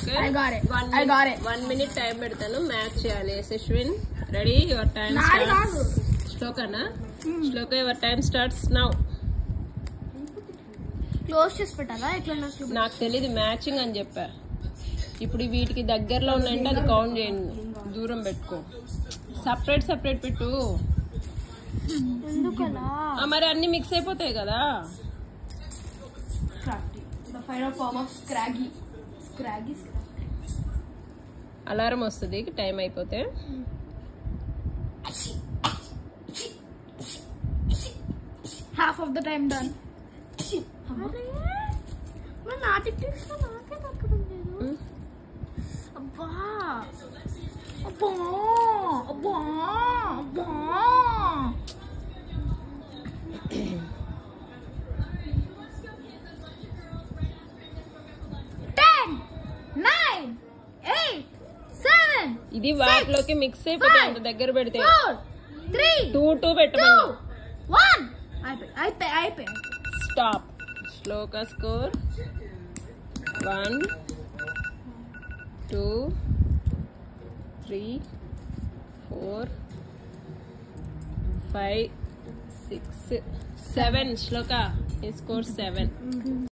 Okay I got it. I got it. 1 minute time పెడతాను match చేయాలి. యశస్విన్ ready your time నాది కాదు. శ్లోకనా Shloka your time starts now. Close చేసి పెట్టాలా ఎట్లా నాకు తెలియదు మ్యాచింగ్ అని చెప్పా. ఇప్పుడు వీటికి దగ్గరలో ఉన్నాయంటే అది కౌంట్ చేయండి, దూరం పెట్టుకో. సపరేట్ సపరేట్ పెట్టు. ఎందుకలా? మరి అన్ని మిక్స్ అయిపోతాయి కదా. అలారం వస్తుంది టైం అయిపోతే. Half of the time done. నా టిక్టిక్స్ నాకే దక్కడం లేదు. అబ్బా అబ్బా అబ్బా అబ్బా. 10 9 8 7 ఇది వాటిలోకి మిక్స్ అయిపోతాయి అంత దగ్గర పెడితే. 4 3 2 పెట్టమన్నా. 1 అయిపోయి స్టాప్. శ్లోక స్కోర్ 1 2 3 4 5 6 7. శ్లోక ఈ స్కోర్ 7.